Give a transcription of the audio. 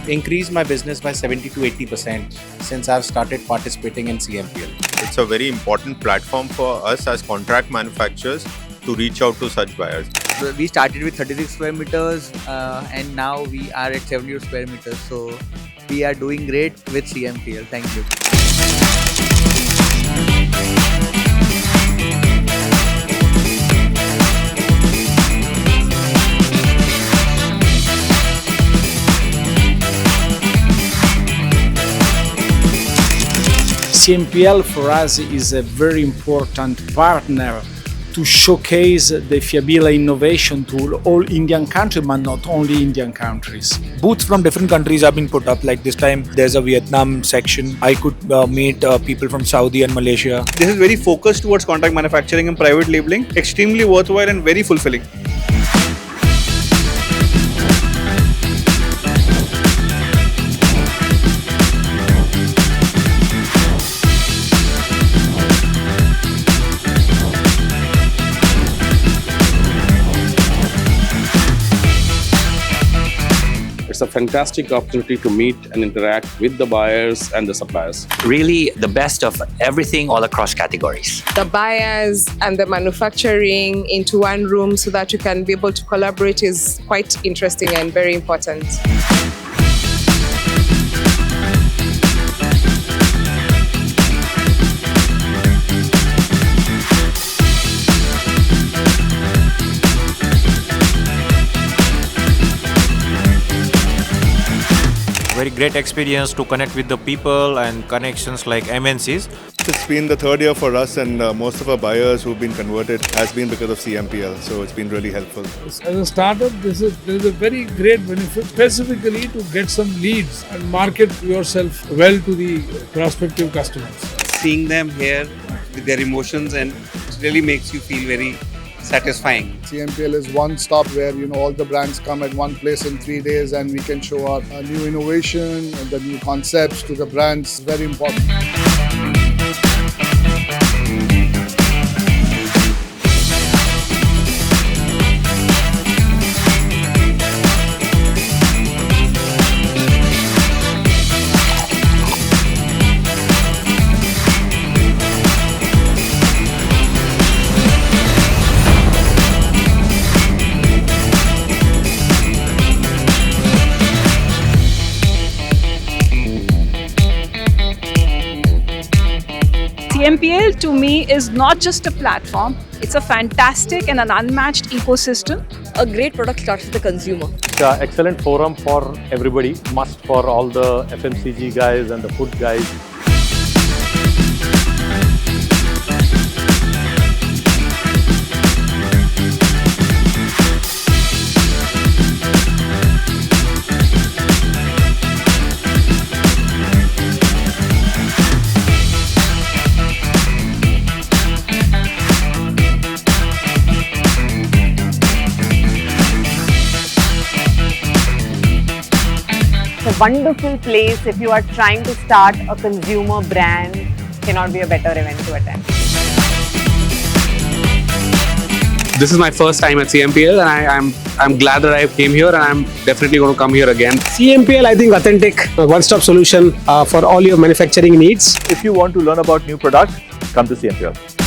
Increased my business by 70 to 80% since I've started participating in CMPL. It's a very important platform for us as contract manufacturers to reach out to such buyers. We started with 36 square meters and now we are at 70 square meters. So we are doing great with CMPL. Thank you. CMPL for us is a very important partner to showcase the Fiabila innovation to all Indian countries, but not only Indian countries. Booths from different countries have been put up. Like this time, there's a Vietnam section. I could meet people from Saudi and Malaysia. This is very focused towards contract manufacturing and private labeling. Extremely worthwhile and very fulfilling. It's a fantastic opportunity to meet and interact with the buyers and the suppliers. Really the best of everything all across categories. The buyers and the manufacturing into one room so that you can be able to collaborate is quite interesting and very important. Very great experience to connect with the people and connections like MNCs. It's been the third year for us, and most of our buyers who've been converted has been because of CMPL, so it's been really helpful. As a startup, there is a very great benefit specifically to get some leads and market yourself well to the prospective customers. Seeing them here with their emotions and it really makes you feel very satisfying. CMPL is one stop where all the brands come at one place in 3 days and we can show our new innovation and the new concepts to the brands. Very important. CMPL to me is not just a platform, it's a fantastic and an unmatched ecosystem. A great product starts with the consumer. It's an excellent forum for everybody, must for all the FMCG guys and the food guys. Wonderful place if you are trying to start a consumer brand. Cannot be a better event to attend. This is my first time at CMPL and I'm glad that I came here and I'm definitely going to come here again. CMPL, I think authentic, one-stop solution for all your manufacturing needs. If you want to learn about new products, come to CMPL.